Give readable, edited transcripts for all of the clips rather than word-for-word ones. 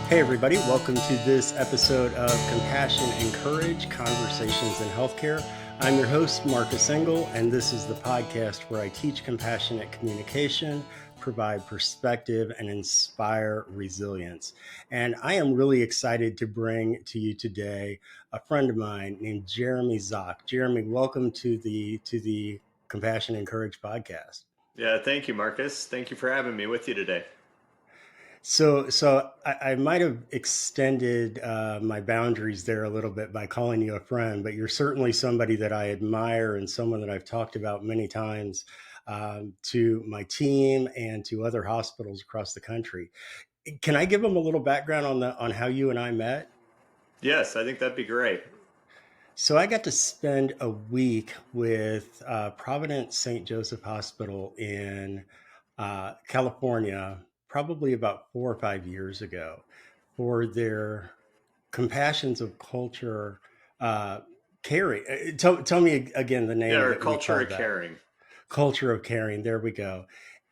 Hey, everybody, welcome to this episode of Compassion and Courage Conversations in Healthcare. I'm your host, Marcus Engel, and this is the podcast where I teach compassionate communication, provide perspective, and inspire resilience. And I am really excited to bring to you today a friend of mine named Jeremy Zoch. Jeremy, welcome to the Compassion and Courage podcast. Yeah, thank you, Marcus. Thank you for having me with you today. So I might have extended my boundaries there a little bit by calling you a friend, but you're certainly somebody that I admire and someone that I've talked about many times to my team and to other hospitals across the country. Can I give them a little background on how you and I met? Yes, I think that'd be great. So I got to spend a week with Providence St. Joseph Hospital in California, probably about 4 or 5 years ago, for their Compassions of Culture caring. Tell me again the Yeah, name our that we culture called of that. caring. Culture of Caring. There we go.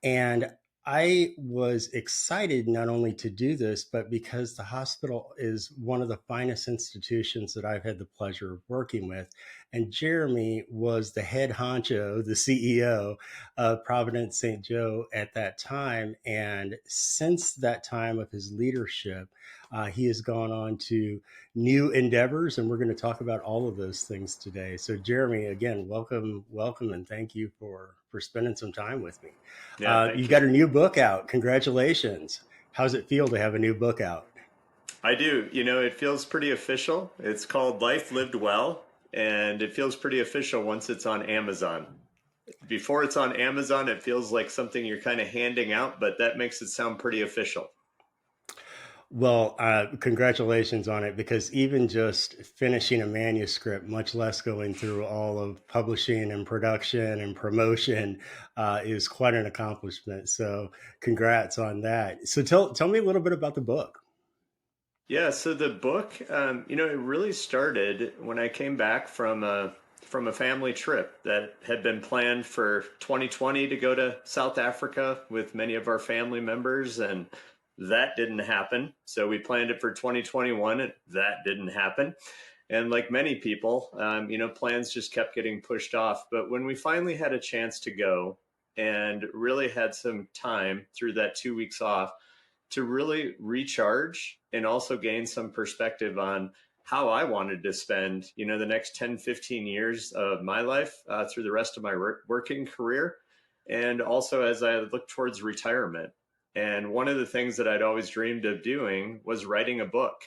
And I was excited not only to do this, but because the hospital is one of the finest institutions that I've had the pleasure of working with. And Jeremy was the head honcho, the CEO of Providence St. Joe at that time. And since that time of his leadership, he has gone on to new endeavors, and we're going to talk about all of those things today. So, Jeremy, again, welcome, and thank you for spending some time with me. Yeah, You thank you. got a new book out. Congratulations! How's it feel to have a new book out? I do. It feels pretty official. It's called Life Lived Well, and it feels pretty official once it's on Amazon. Before it's on Amazon, it feels like something you're kind of handing out, but that makes it sound pretty official. Well, congratulations on it, because even just finishing a manuscript, much less going through all of publishing and production and promotion, is quite an accomplishment. So, congrats on that. So, tell me a little bit about the book. Yeah, so the book, it really started when I came back from a family trip that had been planned for 2020 to go to South Africa with many of our family members, and that didn't happen. So we planned it for 2021, and that didn't happen. And like many people, plans just kept getting pushed off. But when we finally had a chance to go and really had some time through that 2 weeks off to really recharge and also gain some perspective on how I wanted to spend, the next 10, 15 years of my life through the rest of my working career. And also as I look towards retirement. And one of the things that I'd always dreamed of doing was writing a book.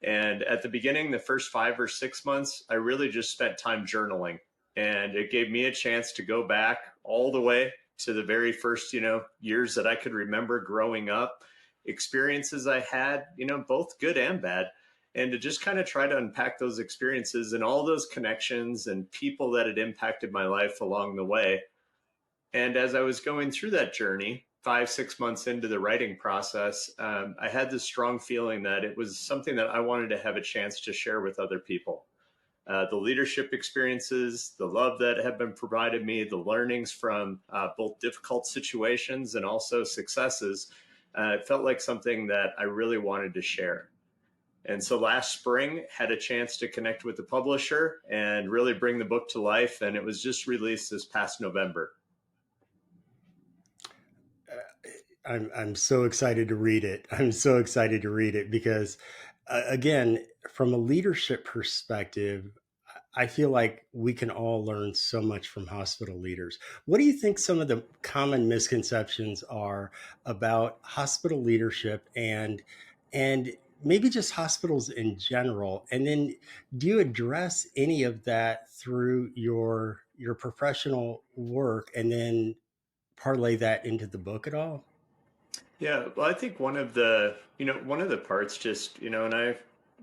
And at the beginning, the first 5 or 6 months, I really just spent time journaling. And it gave me a chance to go back all the way to the very first, years that I could remember growing up, experiences I had, both good and bad, and to just kind of try to unpack those experiences and all those connections and people that had impacted my life along the way. And as I was going through that journey, 5, 6 months into the writing process, I had this strong feeling that it was something that I wanted to have a chance to share with other people. The leadership experiences, the love that had been provided me, the learnings from both difficult situations and also successes, it felt like something that I really wanted to share. And so last spring, had a chance to connect with the publisher and really bring the book to life. And it was just released this past November. I'm so excited to read it. I'm so excited to read it because, again, from a leadership perspective, I feel like we can all learn so much from hospital leaders. What do you think some of the common misconceptions are about hospital leadership and maybe just hospitals in general? And then do you address any of that through your professional work and then parlay that into the book at all? Yeah, well, I think one of the parts just, and I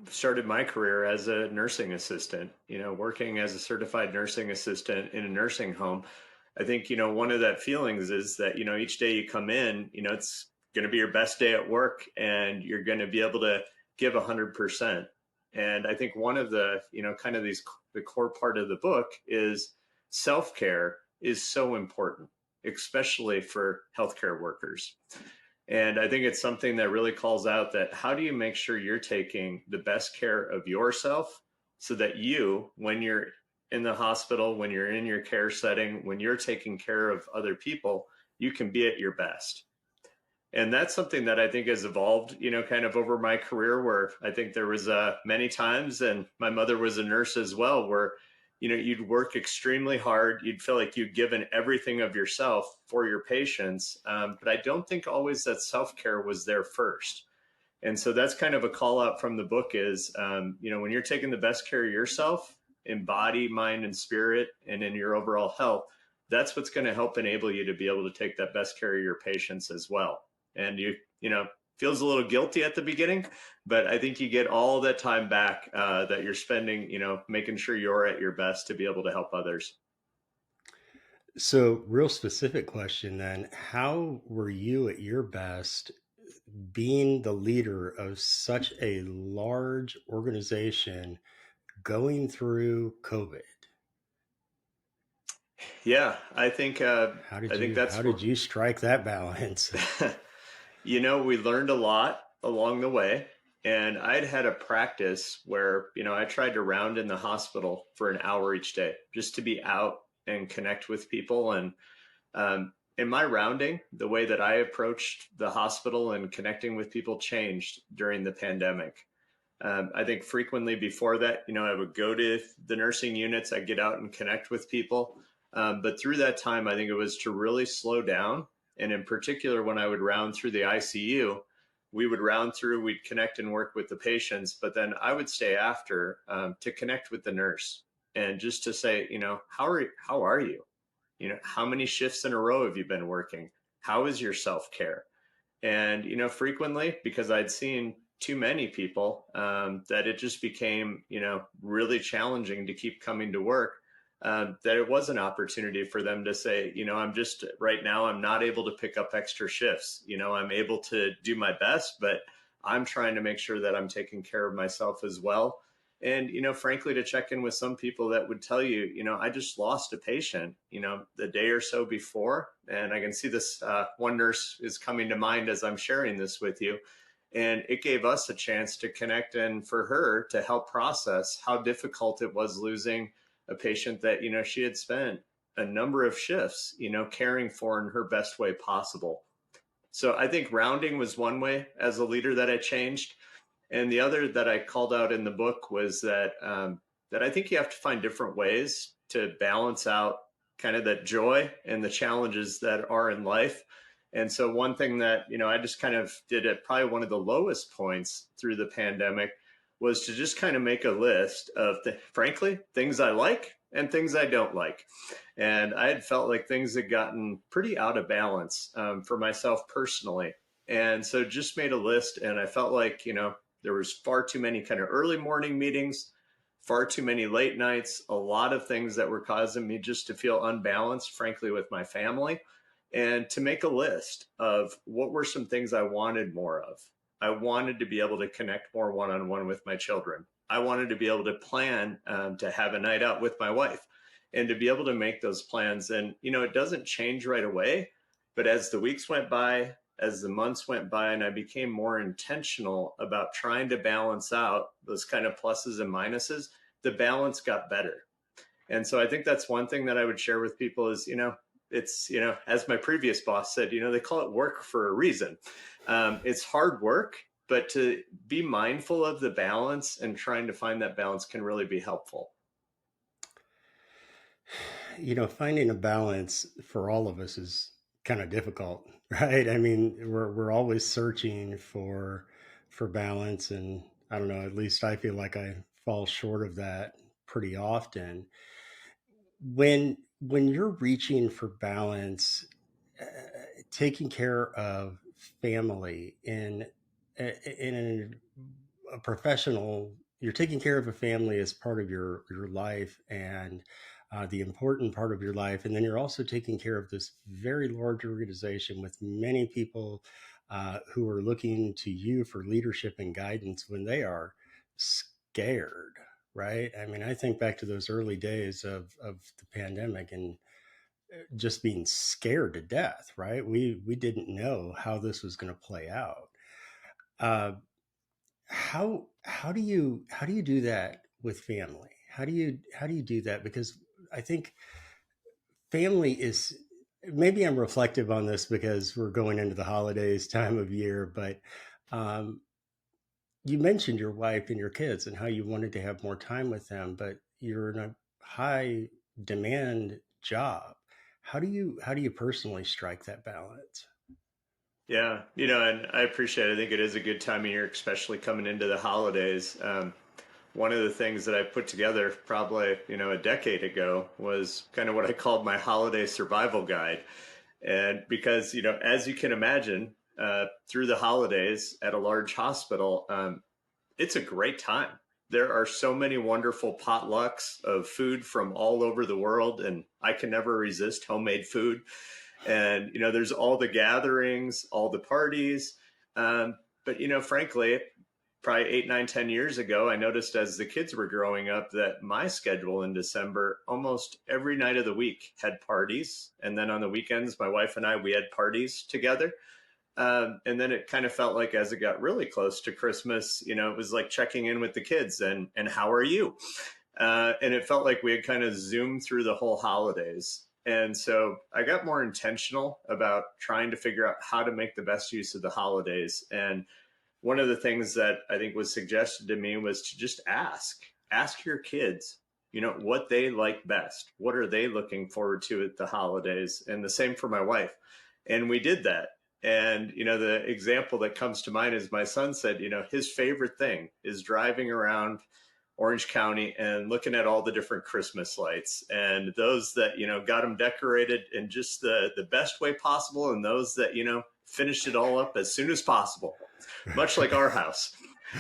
started my career as a nursing assistant, working as a certified nursing assistant in a nursing home. I think, one of that feelings is that, each day you come in, it's going to be your best day at work and you're going to be able to give 100%. And I think one of the, kind of the core part of the book is self-care is so important, especially for healthcare workers. And I think it's something that really calls out that how do you make sure you're taking the best care of yourself so that you, when you're in the hospital, when you're in your care setting, when you're taking care of other people, you can be at your best. And that's something that I think has evolved, kind of over my career, where I think there was many times, and my mother was a nurse as well, where you'd work extremely hard, you'd feel like you'd given everything of yourself for your patients, but I don't think always that self-care was there first. And so that's kind of a call out from the book is, when you're taking the best care of yourself in body, mind, and spirit, and in your overall health, that's what's going to help enable you to be able to take that best care of your patients as well. And feels a little guilty at the beginning, but I think you get all that time back that you're spending, making sure you're at your best to be able to help others. So, real specific question then, how were you at your best being the leader of such a large organization going through COVID? Yeah, I think How that's where did you strike that balance? we learned a lot along the way. And I'd had a practice where, I tried to round in the hospital for an hour each day just to be out and connect with people. And in my rounding, the way that I approached the hospital and connecting with people changed during the pandemic. I think frequently before that, I would go to the nursing units, I'd get out and connect with people. But through that time, I think it was to really slow down. And in particular, when I would round through the ICU, we would round through, we'd connect and work with the patients, but then I would stay after to connect with the nurse and just to say, how are you? How many shifts in a row have you been working? How is your self care? And frequently, because I'd seen too many people, that it just became really challenging to keep coming to work, that it was an opportunity for them to say, I'm just right now, I'm not able to pick up extra shifts. I'm able to do my best, but I'm trying to make sure that I'm taking care of myself as well. And frankly, to check in with some people that would tell you, I just lost a patient the day or so before, and I can see this one nurse is coming to mind as I'm sharing this with you. And it gave us a chance to connect and for her to help process how difficult it was losing a patient that she had spent a number of shifts caring for in her best way possible. So I think rounding was one way as a leader that I changed. And the other that I called out in the book was that I think you have to find different ways to balance out kind of that joy and the challenges that are in life. And so one thing that I just kind of did at probably one of the lowest points through the pandemic was to just kind of make a list of, frankly, things I like and things I don't like. And I had felt like things had gotten pretty out of balance for myself personally. And so just made a list, and I felt like, there was far too many kind of early morning meetings, far too many late nights, a lot of things that were causing me just to feel unbalanced, frankly, with my family. And to make a list of what were some things I wanted more of. I wanted to be able to connect more one on one with my children. I wanted to be able to plan to have a night out with my wife and to be able to make those plans. And, it doesn't change right away. But as the weeks went by, as the months went by, and I became more intentional about trying to balance out those kind of pluses and minuses, the balance got better. And so I think that's one thing that I would share with people is, it's, as my previous boss said, they call it work for a reason. It's hard work, but to be mindful of the balance and trying to find that balance can really be helpful. Finding a balance for all of us is kind of difficult, right? I mean, we're always searching for balance, and I don't know, at least I feel like I fall short of that pretty often. When you're reaching for balance, uh, taking care of family in a professional, you're taking care of a family as part of your life, and the important part of your life, and then you're also taking care of this very large organization with many people who are looking to you for leadership and guidance when they are scared, right? I mean, I think back to those early days of the pandemic, and just being scared to death, right? We didn't know how this was going to play out. Uh, how do you do that with family? How do you do that? Because I think family is, maybe I'm reflective on this because we're going into the holidays time of year, but um, you mentioned your wife and your kids and how you wanted to have more time with them, but you're in a high demand job. How do you personally strike that balance? Yeah, you know, and I appreciate it. I think it is a good time of year, especially coming into the holidays. One of the things that I put together probably, a decade ago was kind of what I called my holiday survival guide. And because, as you can imagine, through the holidays at a large hospital, it's a great time. There are so many wonderful potlucks of food from all over the world, and I can never resist homemade food. And there's all the gatherings, all the parties. But frankly, probably 8, 9, 10 years ago, I noticed as the kids were growing up that my schedule in December, almost every night of the week had parties, and then on the weekends, my wife and I, we had parties together. And then it kind of felt like as it got really close to Christmas, it was like checking in with the kids and how are you? And it felt like we had kind of zoomed through the whole holidays. And so I got more intentional about trying to figure out how to make the best use of the holidays. And one of the things that I think was suggested to me was to just ask your kids, what they like best. What are they looking forward to at the holidays? And the same for my wife. And we did that. And, the example that comes to mind is my son said, his favorite thing is driving around Orange County and looking at all the different Christmas lights and those that, got them decorated in just the best way possible and those that, finished it all up as soon as possible, much like our house.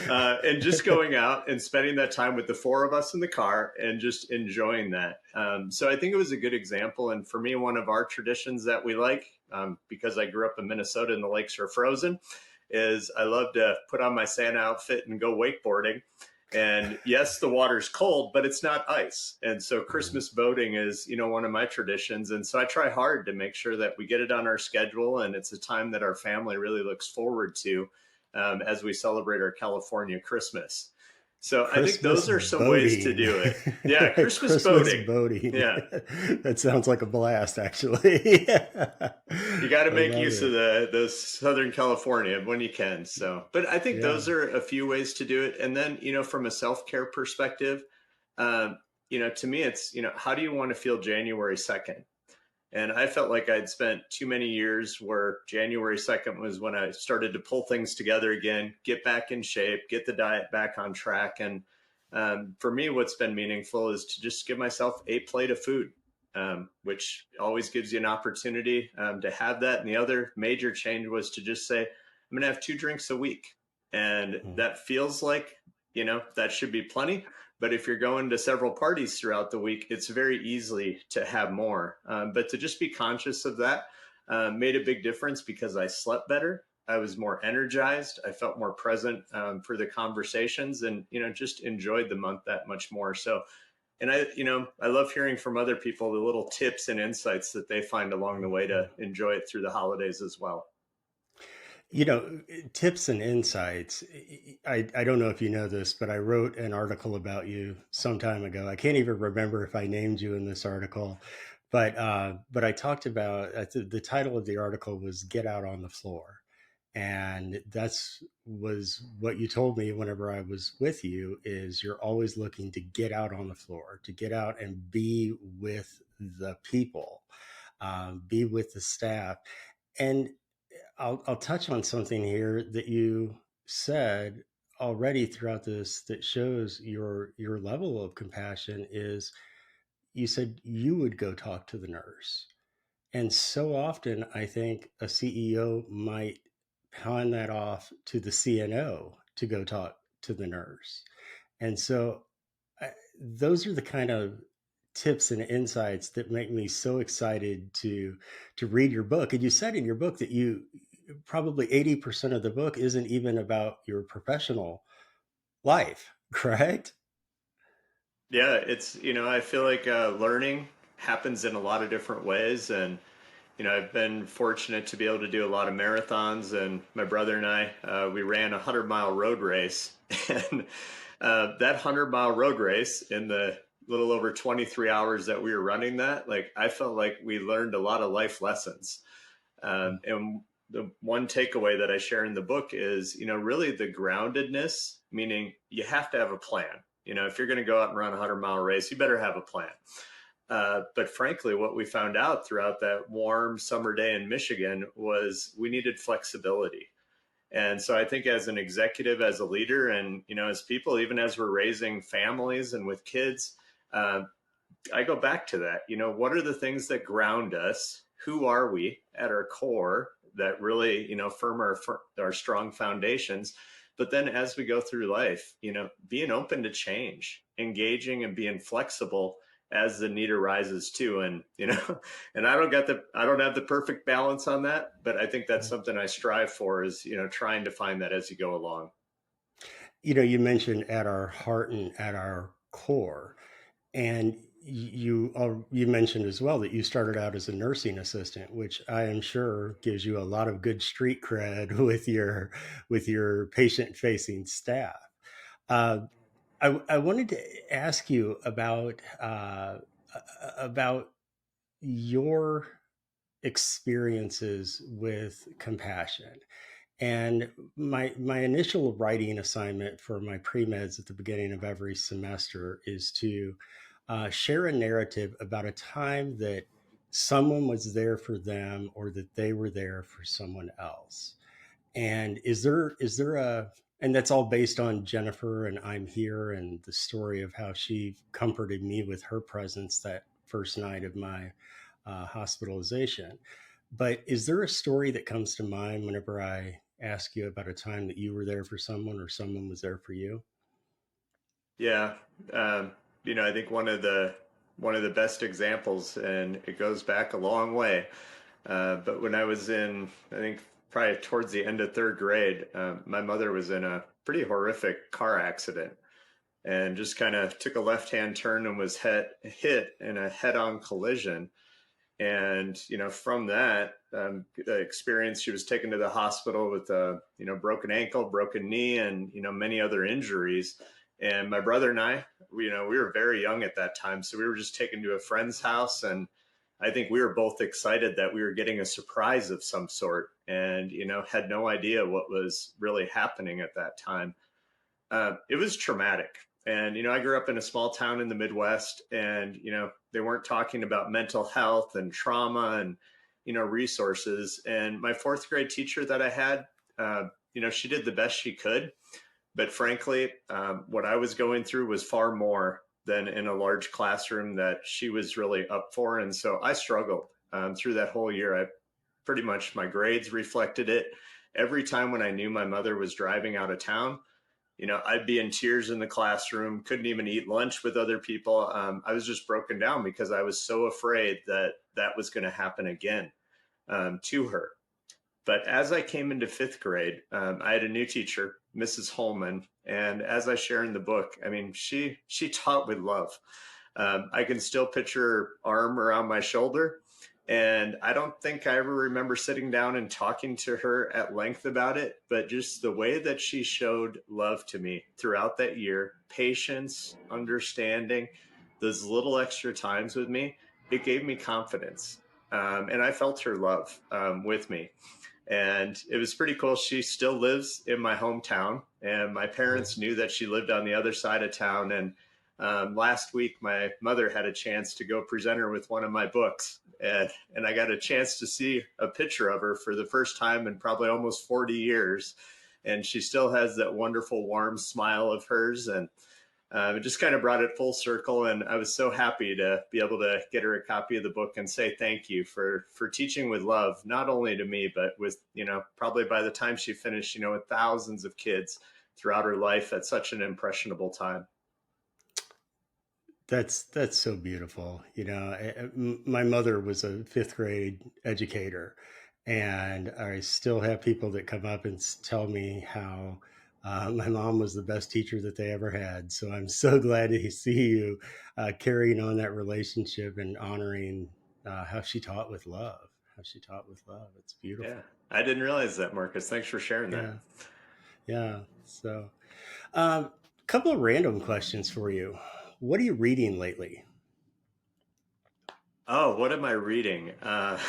And just going out and spending that time with the four of us in the car and just enjoying that. So I think it was a good example. And for me, one of our traditions that we like, because I grew up in Minnesota and the lakes are frozen, is I love to put on my Santa outfit and go wakeboarding. And yes, the water's cold, but it's not ice. And so Christmas boating is, one of my traditions. And so I try hard to make sure that we get it on our schedule. And it's a time that our family really looks forward to as we celebrate our California Christmas. So I think Christmas those are some ways to boating. do it. Yeah, Christmas Christmas boating. boating. Yeah, That sounds like a blast, actually. you got to I make love use of it. the Southern California when you can. So, but I think Yeah. those are a few ways to do it. And then, from a self care perspective, to me, it's how do you want to feel January 2nd? And I felt like I'd spent too many years where January 2nd was when I started to pull things together again, get back in shape, get the diet back on track. And for me, what's been meaningful is to just give myself a plate of food, which always gives you an opportunity to have that. And the other major change was to just say, I'm going to have 2 drinks a week. And Mm. that feels like, that should be plenty. But if you're going to several parties throughout the week, it's very easy to have more. But to just be conscious of that made a big difference because I slept better. I was more energized. I felt more present for the conversations and, just enjoyed the month that much more. So, and I love hearing from other people the little tips and insights that they find along the way to enjoy it through the holidays as well. You know, tips and insights. I don't know if you know this, but I wrote an article about you some time ago. I can't even remember if I named you in this article, but I talked about the title of the article was "Get Out on the Floor," and that's was what you told me whenever I was with you. Is you're always looking to get out on the floor, to get out and be with the people, be with the staff, and I'll touch on something here that you said already throughout this that shows your level of compassion is you said you would go talk to the nurse. And so often I think a CEO might pawn that off to the CNO to go talk to the nurse. And so those are the kind of tips and insights that make me so excited to read your book. And you said in your book that you probably 80% of the book isn't even about your professional life, correct? Yeah, it's, I feel like learning happens in a lot of different ways. And I've been fortunate to be able to do a lot of marathons, and my brother and I, we ran a 100-mile road race. And that 100-mile road race, in the little over 23 hours that we were running that, like, I felt like we learned a lot of life lessons. And the one takeaway that I share in the book is, really the groundedness, meaning you have to have a plan. If you're going to go out and run a 100-mile race, you better have a plan. But frankly, what we found out throughout that warm summer day in Michigan was we needed flexibility. And so I think as an executive, as a leader, and as people, even as we're raising families and with kids, uh, I go back to that. What are the things that ground us? Who are we at our core that really, firm our strong foundations? But then as we go through life, being open to change, engaging and being flexible as the need arises too. And, and I don't have the perfect balance on that, but I think that's something I strive for, is, trying to find that as you go along. You mentioned at our heart and at our core, and you mentioned as well that you started out as a nursing assistant, which I am sure gives you a lot of good street cred with your patient facing staff. Uh, I wanted to ask you about your experiences with compassion. And my initial writing assignment for my pre-meds at the beginning of every semester is to share a narrative about a time that someone was there for them or that they were there for someone else. And is there a and that's all based on Jennifer and I'm Here and the story of how she comforted me with her presence that first night of my hospitalization. But is there a story that comes to mind whenever I ask you about a time that you were there for someone or someone was there for you? Yeah. Um, I think one of the best examples, and it goes back a long way. But when I was in, I think probably towards the end of third grade, my mother was in a pretty horrific car accident and just kind of took a left-hand turn and was hit in a head-on collision. And from that experience, she was taken to the hospital with a broken ankle, broken knee, and many other injuries. And my brother and I, we were very young at that time, so we were just taken to a friend's house, and I think we were both excited that we were getting a surprise of some sort, and had no idea what was really happening at that time. It was traumatic. And, I grew up in a small town in the Midwest, and, they weren't talking about mental health and trauma and, resources. And my fourth grade teacher that I had, she did the best she could. But frankly, what I was going through was far more than in a large classroom that she was really up for. And so I struggled through that whole year. I pretty much, my grades reflected it. Every time when I knew my mother was driving out of town, I'd be in tears in the classroom, couldn't even eat lunch with other people. I was just broken down because I was so afraid that that was going to happen again to her. But as I came into fifth grade, I had a new teacher, Mrs. Holman, and as I share in the book, I mean, she taught with love. I can still picture her arm around my shoulder, and I don't think I ever remember sitting down and talking to her at length about it, but just the way that she showed love to me throughout that year, patience, understanding, those little extra times with me, it gave me confidence. And I felt her love with me. And it was pretty cool. She still lives in my hometown, and my parents knew that she lived on the other side of town. And last week, my mother had a chance to go present her with one of my books, and I got a chance to see a picture of her for the first time in probably almost 40 years. And she still has that wonderful, warm smile of hers. And it just kind of brought it full circle, and I was so happy to be able to get her a copy of the book and say thank you for teaching with love, not only to me, but with probably by the time she finished, with thousands of kids throughout her life at such an impressionable time. That's so beautiful. My mother was a fifth grade educator, and I still have people that come up and tell me how My mom was the best teacher that they ever had. So I'm so glad to see you carrying on that relationship and honoring how she taught with love. How she taught with love. It's Yeah, beautiful. I didn't realize that, Marcus. Thanks for sharing that. Yeah. Yeah. So, a couple of random questions for you. What are you reading lately? Oh, what am I reading? I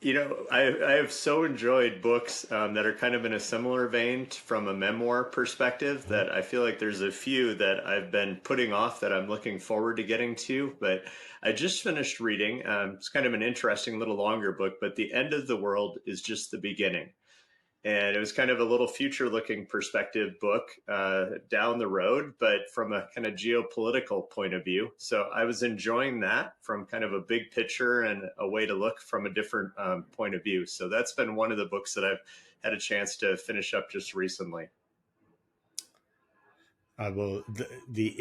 have so enjoyed books that are kind of in a similar vein from a memoir perspective Mhm. that I feel like there's a few that I've been putting off that I'm looking forward to getting to. But I just finished reading. It's kind of an interesting little longer book, but The End of the World is Just the Beginning, and it was kind of a little future looking perspective book down the road, but from a kind of geopolitical point of view. So I was enjoying that from kind of a big picture and a way to look from a different point of view. So that's been one of the books that I've had a chance to finish up just recently. I will. The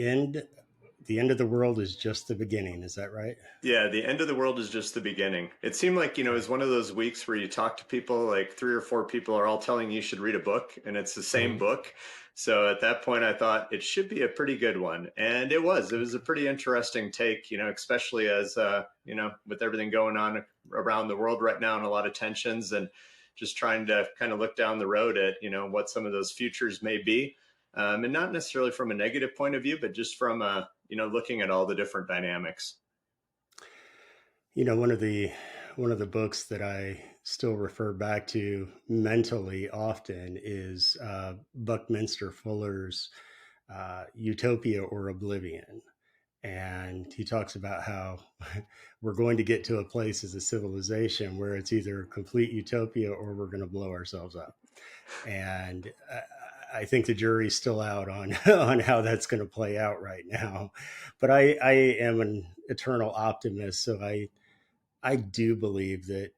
end of the world is just the beginning. Is that right? Yeah, the end of the world is just the beginning. It seemed like, it Okay. was one of those weeks where you talk to people, like three or four people are all telling you should read a book, and it's the same Hmm. book. So at that point, I thought it should be a pretty good one. And it was. It was a Okay. pretty interesting take, especially as, with everything going on around the world right now and a lot of tensions and just trying to kind of look down the road at, what some of those futures may be. And not necessarily from a negative point of view, but just from, looking at all the different dynamics. You know, one of the books that I still refer back to mentally often is Buckminster Fuller's Utopia or Oblivion. And he talks about how we're going to get to a place as a civilization where it's either complete utopia or we're going to blow ourselves up. And I think the jury's still out on on how that's going to play out right now. But I am an eternal optimist, so I do believe that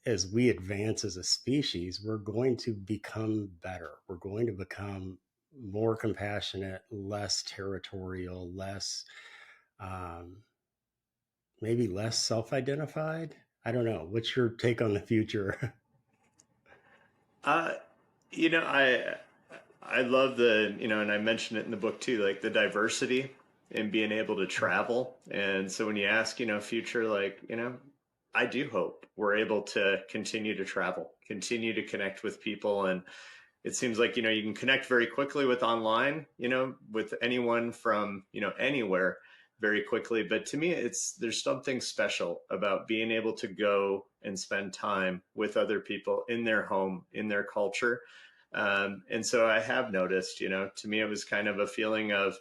as we advance as a species, we're going to become better. We're going to become more compassionate, less territorial, less um, maybe less self-identified. I don't know. What's your take on the future? Uh, you know, I love and I mentioned it in the book too, like the diversity and being able to travel. And so when you ask, future, like, I do hope we're able to continue to travel, continue to connect with people. And it seems like, you can connect very quickly with online, with anyone from, anywhere very quickly. But to me, there's something special about being able to go and spend time with other people in their home, in their culture. And so I have noticed, to me, it was kind of a feeling of,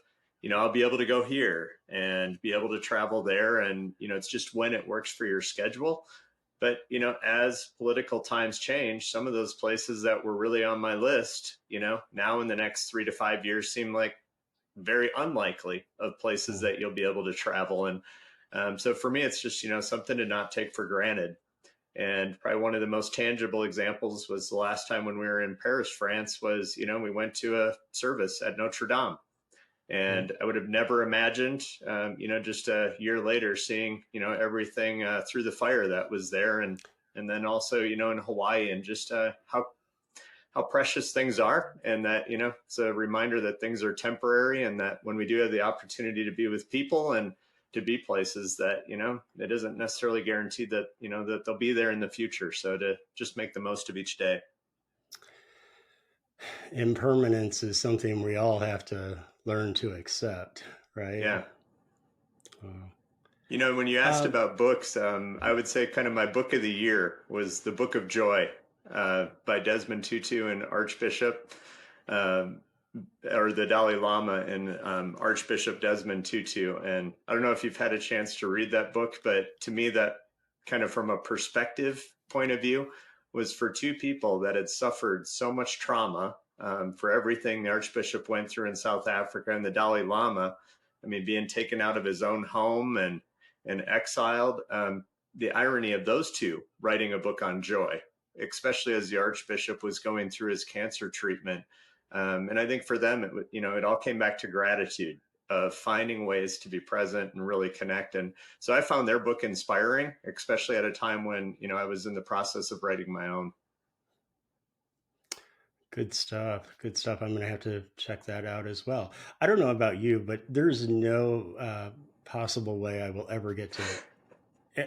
I'll be able to go here and be able to travel there. And, it's just when it works for your schedule. But, as political times change, some of those places that were really on my list, now in the next 3 to 5 years seem like very unlikely of places that you'll be able to travel. And so for me, it's just, something to not take for granted. And probably one of the most tangible examples was the last time when we were in Paris, France, was, we went to a service at Notre Dame. And I would have never imagined, just a year later, seeing, everything through the fire that was there, and then also, in Hawaii, and just how precious things are, and that it's a reminder that things are temporary, and that when we do have the opportunity to be with people and to be places, that it isn't necessarily guaranteed that that they'll be there in the future. So to just make the most of each day. Impermanence is something we all have to learn to accept, right? Yeah. Uh, When you asked um, about books, I would say kind of my book of the year was The Book of Joy by Desmond Tutu and Archbishop, um, or the Dalai Lama and Archbishop Desmond Tutu. And I don't know if you've had a chance to read that book, but to me, that kind of from a perspective point of view was for two people that had suffered so much trauma for everything the Archbishop went through in South Africa, and the Dalai Lama, I mean, being taken out of his own home and exiled. The irony of those two writing a book on joy, especially as the Archbishop was going through his cancer treatment. And I think for them, it all came back to gratitude of finding ways to be present and really connect. And so I found their book inspiring, especially at a time when, I was in the process of writing my own. Good stuff. Good stuff. I'm going to have to check that out as well. I don't know about you, but there's no possible way I will ever get to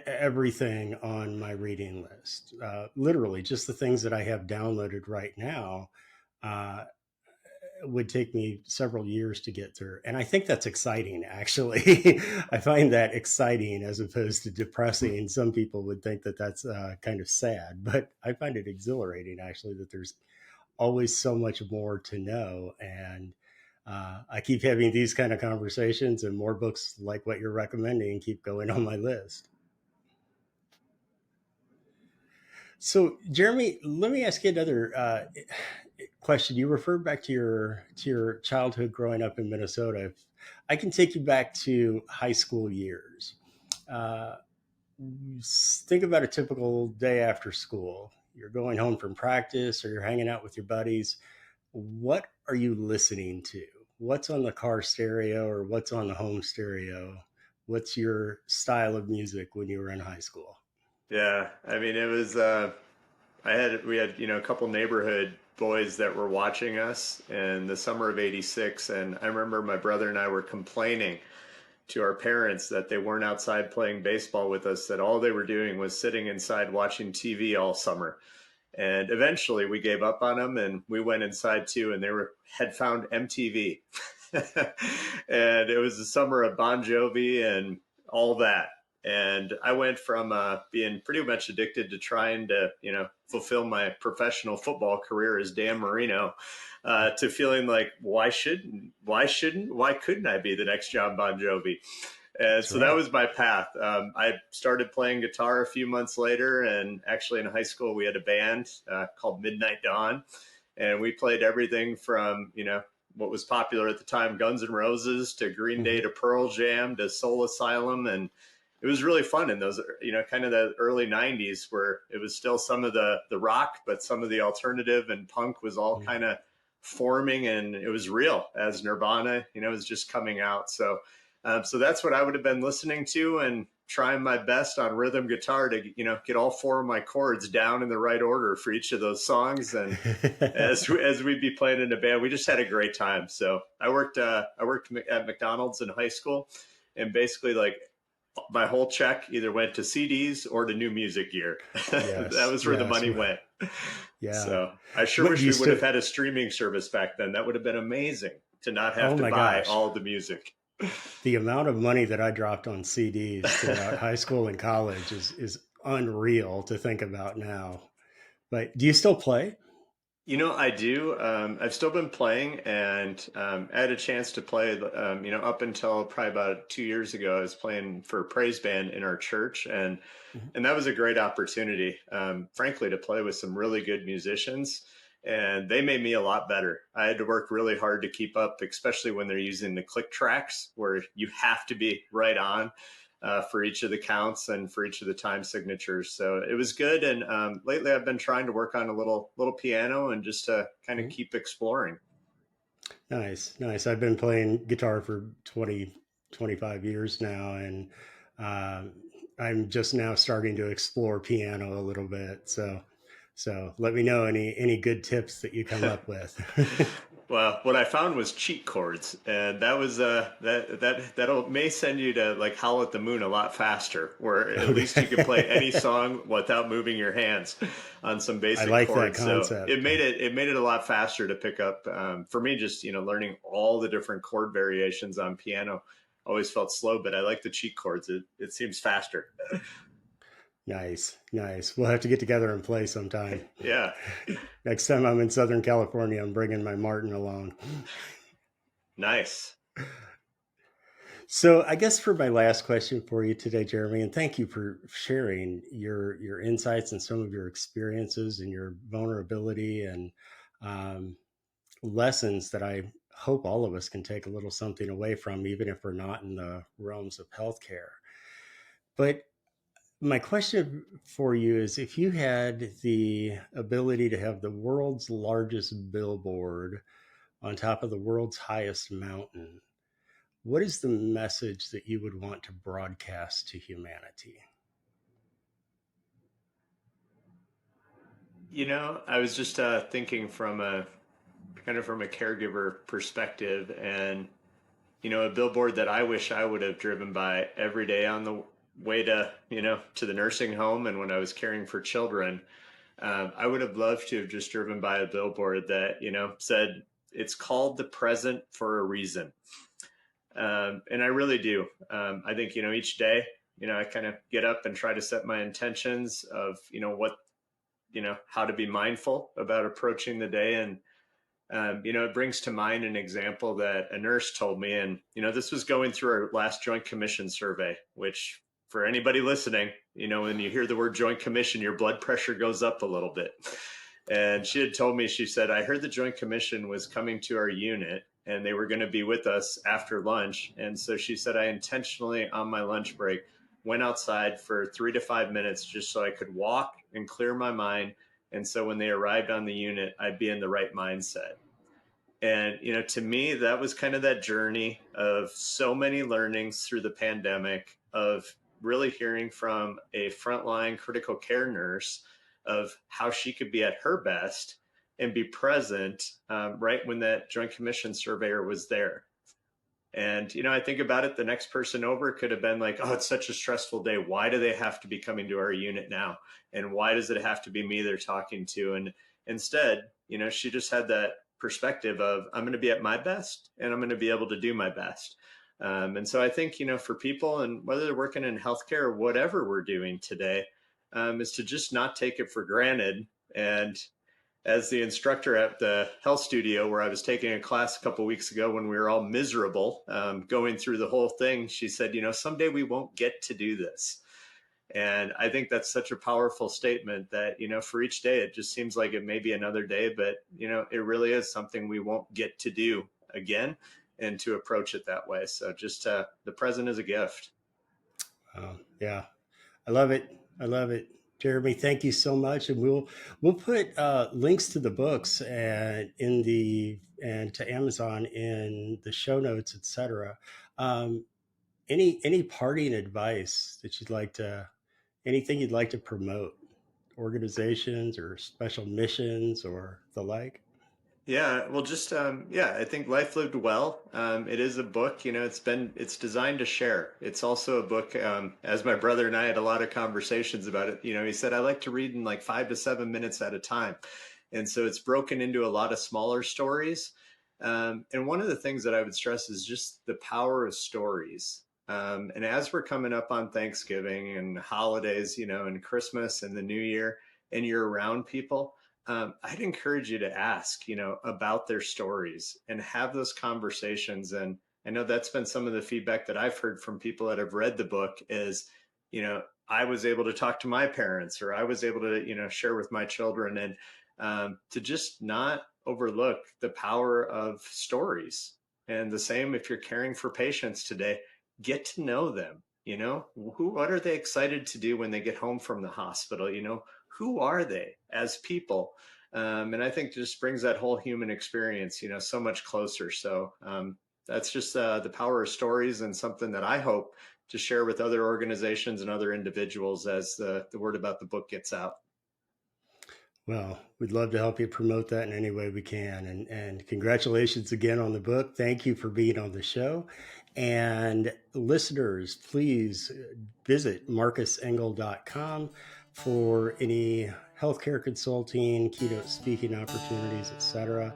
everything on my reading list. Literally, just the things that I have downloaded right now uh, would take me several years to get through. And I think that's exciting, actually. I find that exciting as opposed to depressing. Some people would think that that's kind of sad, but I find it exhilarating, actually, that there's always so much more to know. And I keep having these kind of conversations, and more books like what you're recommending keep going on my list. So, Jeremy, let me ask you another question. You referred back to your childhood growing up in Minnesota. If I can take you back to high school years. Uh, think about a typical day after school. You're going home from practice, or you're hanging out with your buddies. What are you listening to? What's on the car stereo, or what's on the home stereo? What's your style of music when you were in high school? Yeah, I mean, it was. We had a couple neighborhood boys that were watching us in the summer of '86, and I remember my brother and I were complaining to our parents that they weren't outside playing baseball with us, that all they were doing was sitting inside watching TV all summer. And eventually we gave up on them and we went inside too, and they were had found MTV. And it was the summer of Bon Jovi and all that. And I went from being pretty much addicted to trying to, fulfill my professional football career as Dan Marino, to feeling like why couldn't I be the next John Bon Jovi? And That's so that right. was my path. I started playing guitar a few months later, and actually in high school we had a band called Midnight Dawn, and we played everything from what was popular at the time, Guns N' Roses, to Green Day, Mhm. to Pearl Jam, to Soul Asylum, and it was really fun in those kind of the early '90s where it was still some of the rock, but some of the alternative and punk was all Mhm. kind of forming, and it was real as Nirvana was just coming out. So that's what I would have been listening to and trying my best on rhythm guitar to get all four of my chords down in the right order for each of those songs. And as we'd be playing in a band, we just had a great time. So I worked at McDonald's in high school, and basically like my whole check either went to CDs or to new music gear. That Yes, was where the yes, money went. yeah. So I sure What do wish you we would still? have had a streaming service back then. That would have been amazing to not have Oh to my buy gosh, all the music. the amount of money that I dropped on CDs throughout high school and college is unreal to think about now. But do you still play? I do. I've still been playing, and I had a chance to play. Up until probably about 2 years ago, I was playing for a praise band in our church, and Mhm. and that was a great opportunity, frankly, to play with some really good musicians, and they made me a lot better. I had to work really hard to keep up, especially when they're using the click tracks, where you have to be right on for each of the counts and for each of the time signatures. So it was good. And lately, I've been trying to work on a little piano and just to kind of Mhm. keep exploring. Nice, nice. I've been playing guitar for 25 years now, and um, I'm just now starting to explore piano a little bit. So let me know any good tips that you come up with. Well, what I found was cheat chords, and that was that'll may send you to like Howl at the Moon a lot faster, where at least you could play any Okay. song without moving your hands on some I basic like that chords. So concept. it made it a lot faster to pick up. For me, just learning all the different chord variations on piano always felt slow, but I like the cheat chords. It seems faster. Nice, nice. We'll have to get together and play sometime. Yeah, Next time I'm in Southern California, I'm bringing my Martin along. nice. So, I guess for my last question for you today, Jeremy, and thank you for sharing your insights and some of your experiences and your vulnerability and um, lessons that I hope all of us can take a little something away from, even if we're not in the realms of healthcare. But my question for you is, if you had the ability to have the world's largest billboard on top of the world's highest mountain, what is the message that you would want to broadcast to humanity? I was just thinking from a kind of from a caregiver perspective, and a billboard that I wish I would have driven by every day on the way to to the nursing home, and when I was caring for children. I would have loved to have just driven by a billboard that said it's called the present for a reason. And I really do. I think each day, I kind of get up and try to set my intentions of what how to be mindful about approaching the day. And it brings to mind an example that a nurse told me. And this was going through our last Joint Commission survey, which, for anybody listening, when you hear the word Joint Commission, your blood pressure goes up a little bit. And she had told me, she said, I heard the Joint Commission was coming to our unit and they were going to be with us after lunch. And so she said, I intentionally, on my lunch break, went outside for 3 to 5 minutes just so I could walk and clear my mind. And so when they arrived on the unit, I'd be in the right mindset. And, to me, that was kind of that journey of so many learnings through the pandemic, of really hearing from a frontline critical care nurse of how she could be at her best and be present right when that Joint Commission surveyor was there. And, I think about it, the next person over could have been like, oh, it's such a stressful day. Why do they have to be coming to our unit now? And why does it have to be me they're talking to? And instead, she just had that perspective of, I'm going to be at my best and I'm going to be able to do my best. And so I think, for people, and whether they're working in healthcare or whatever we're doing today, is to just not take it for granted. And as the instructor at the health studio where I was taking a class a couple of weeks ago when we were all miserable going through the whole thing, she said, someday we won't get to do this. And I think that's such a powerful statement that, for each day, it just seems like it may be another day, but, it really is something we won't get to do again, and to approach it that way. So just the present is a gift. Yeah, I love it. I love it. Jeremy, thank you so much, and we'll put links to the books and to Amazon in the show notes, etc. Um, any parting advice that you'd like to, anything you'd like to promote, organizations or special missions or the like? Yeah, well, just I think Life Lived Well. It is a book. It's designed to share. It's also a book. As my brother and I had a lot of conversations about it. He said I like to read in like 5 to 7 minutes at a time, and so it's broken into a lot of smaller stories. And one of the things that I would stress is just the power of stories. And as we're coming up on Thanksgiving and holidays, and Christmas and the New Year, and you're around people, I'd encourage you to ask, about their stories and have those conversations. And I know that's been some of the feedback that I've heard from people that have read the book is, I was able to talk to my parents, or I was able to, share with my children, and to just not overlook the power of stories. And the same if you're caring for patients today, get to know them. What are they excited to do when they get home from the hospital? Who are they as people? And I think just brings that whole human experience, so much closer. So that's just the power of stories, and something that I hope to share with other organizations and other individuals as the word about the book gets out. Well, we'd love to help you promote that in any way we can. And congratulations again on the book. Thank you for being on the show. And listeners, please visit marcusengel.com for any healthcare consulting, keynote speaking opportunities, etc.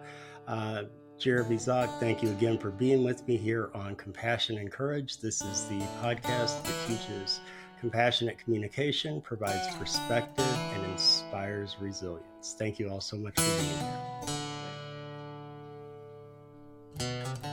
Jeremy Zoch, thank you again for being with me here on Compassion and Courage. This is the podcast that teaches compassionate communication, provides perspective, and inspires resilience. Thank you all so much for being here.